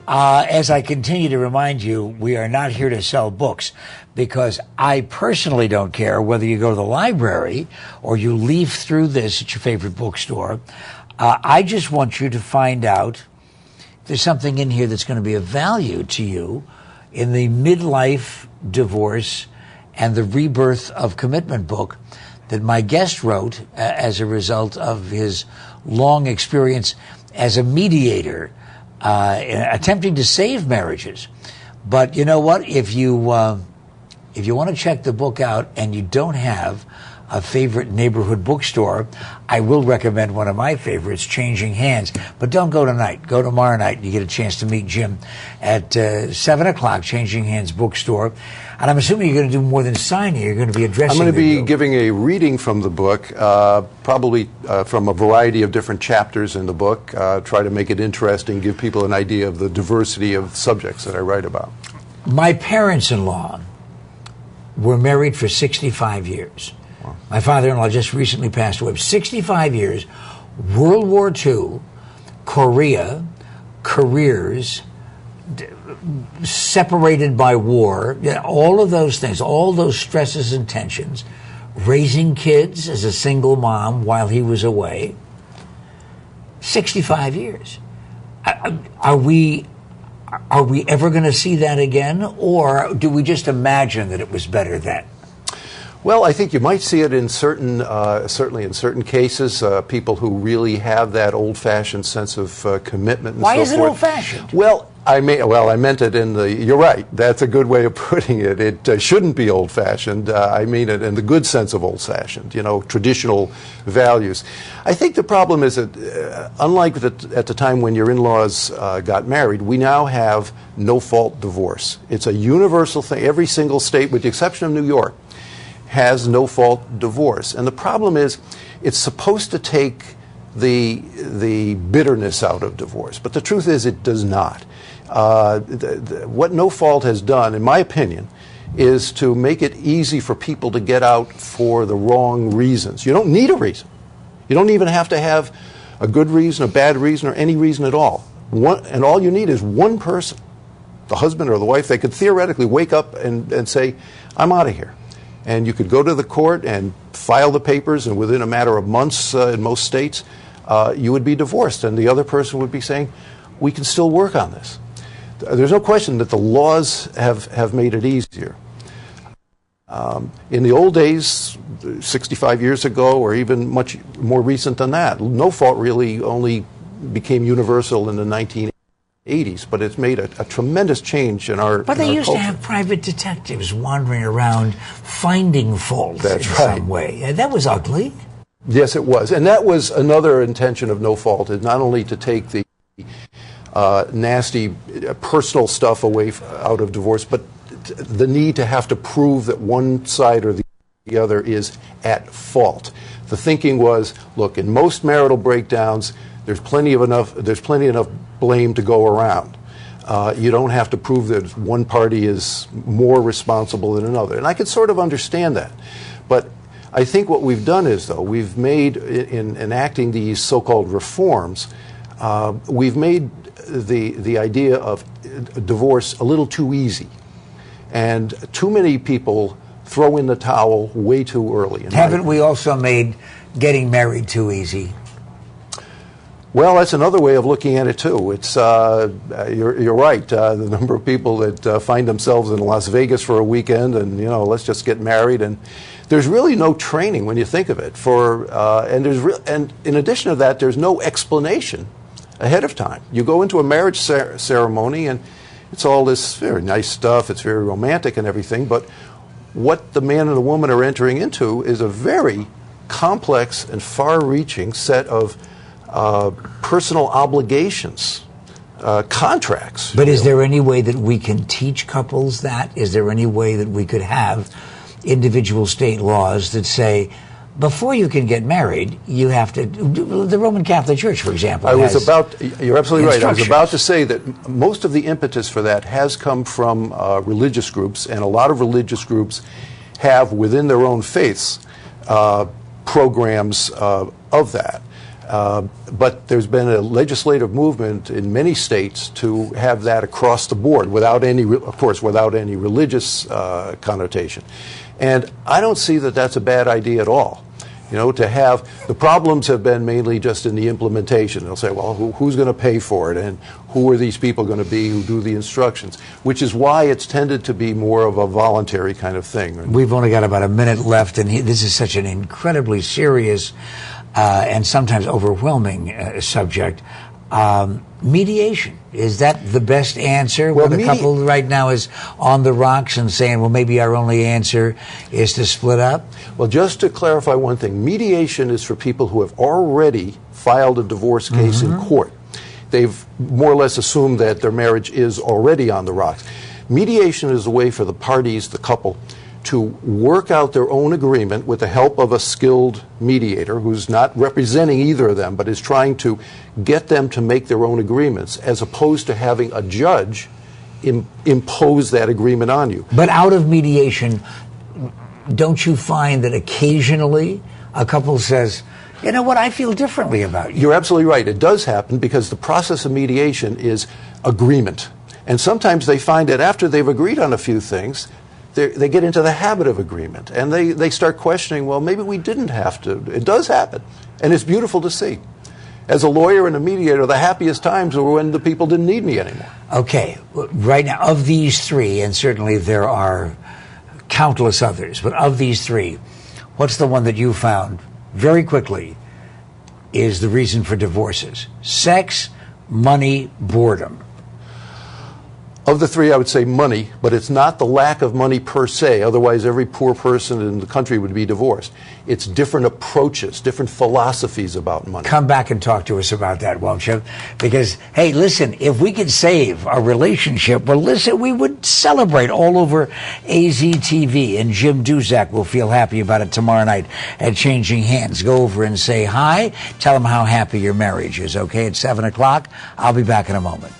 As I continue to remind you, we are not here to sell books, because I personally don't care whether you go to the library or you leaf through this at your favorite bookstore. I just want you to find out if there's something in here that's going to be of value to you in the midlife divorce and the Rebirth of Commitment book that my guest wrote as a result of his long experience as a mediator, attempting to save marriages. But you know what? If you want to check the book out and you don't have a favorite neighborhood bookstore, I will recommend one of my favorites, Changing Hands. But don't go tonight. Go tomorrow night. You get a chance to meet Jim at 7 o'clock, Changing Hands bookstore. And I'm assuming you're going to do more than signing. You're going to be addressing. I'm going to be giving a reading from the book, probably from a variety of different chapters in the book, try to make it interesting, give people an idea of the diversity of subjects that I write about. My parents-in-law were married for 65 years. My father-in-law just recently passed away. 65 years, World War II, Korea, careers, separated by war, all of those things, all those stresses and tensions, raising kids as a single mom while he was away. 65 years. Are we ever going to see that again, or do we just imagine that it was better then? Well, I think you might see it in certain, certainly in certain cases, people who really have that old-fashioned sense of commitment and so forth. Why is it old-fashioned? Well, I meant it in the, you're right, that's a good way of putting it. It shouldn't be old-fashioned. I mean it in the good sense of old-fashioned, you know, traditional values. I think the problem is that, unlike at the time when your in-laws got married, we now have no-fault divorce. It's a universal thing. Every single state, with the exception of New York, has no-fault divorce. And the problem is, it's supposed to take the bitterness out of divorce. But the truth is, it does not. What no-fault has done, in my opinion, is to make it easy for people to get out for the wrong reasons. You don't need a reason. You don't even have to have a good reason, a bad reason, or any reason at all. And all you need is one person, the husband or the wife. They could theoretically wake up and say, I'm out of here. And you could go to the court and file the papers, and within a matter of months in most states, you would be divorced. And the other person would be saying, we can still work on this. There's no question that the laws have made it easier. In the old days, 65 years ago, or even much more recent than that, no fault really only became universal in the 1980s, but it's made a tremendous change in our But they used culture. to have private detectives wandering around finding fault in some way. That was ugly. Yes, it was. And that was another intention of no fault, is not only to take the nasty personal stuff away out of divorce, but the need to have to prove that one side or the other is at fault. The thinking was, look, in most marital breakdowns, there's plenty enough blame to go around. You don't have to prove that one party is more responsible than another. And I could sort of understand that. But I think what we've done is, though, we've made, in enacting these so-called reforms, we've made the idea of divorce a little too easy. And too many people throw in the towel way too early. Haven't we also made getting married too easy? Well, that's another way of looking at it, too. It's, you're right. The number of people that find themselves in Las Vegas for a weekend and, you know, let's just get married. And there's really no training when you think of it. And in addition to that, there's no explanation ahead of time. You go into a marriage ceremony and it's all this very nice stuff. It's very romantic and everything. But what the man and the woman are entering into is a very complex and far-reaching set of personal obligations, contracts. But is there any way that we can teach couples that? Is there any way that we could have individual state laws that say, before you can get married, you have to, the Roman Catholic Church, for example, you're absolutely right. I was about to say that most of the impetus for that has come from religious groups, and a lot of religious groups have within their own faiths programs of that. But there's been a legislative movement in many states to have that across the board, without any, of course, without any religious connotation. And I don't see that that's a bad idea at all. You know, to have, the problems have been mainly just in the implementation. They'll say, well, who's going to pay for it, and who are these people going to be who do the instructions, which is why it's tended to be more of a voluntary kind of thing. We've only got about a minute left, and this is such an incredibly serious and sometimes overwhelming subject. Mediation, is that the best answer? Well, when a couple right now is on the rocks and saying, well, maybe our only answer is to split up? Well, just to clarify one thing, mediation is for people who have already filed a divorce case in court. They've more or less assumed that their marriage is already on the rocks. Mediation is a way for the parties, the couple, to work out their own agreement with the help of a skilled mediator who's not representing either of them, but is trying to get them to make their own agreements, as opposed to having a judge impose that agreement on you. But out of mediation, don't you find that occasionally a couple says, you know what, I feel differently about you? You're absolutely right. It does happen, because the process of mediation is agreement. And sometimes they find that after they've agreed on a few things, they get into the habit of agreement, and they start questioning, well, maybe we didn't have to. It does happen, and it's beautiful to see. As a lawyer and a mediator, the happiest times were when the people didn't need me anymore. Okay, right now, of these three, and certainly there are countless others, but of these three, what's the one that you found very quickly is the reason for divorces? Sex, money, boredom. Of the three, I would say money, but it's not the lack of money per se. Otherwise, every poor person in the country would be divorced. It's different approaches, different philosophies about money. Come back and talk to us about that, won't you? Because, hey, listen, if we could save a relationship, well, listen, we would celebrate all over AZTV, and Jim Duzak will feel happy about it tomorrow night at Changing Hands. Go over and say hi. Tell him how happy your marriage is, okay? At 7 o'clock. I'll be back in a moment.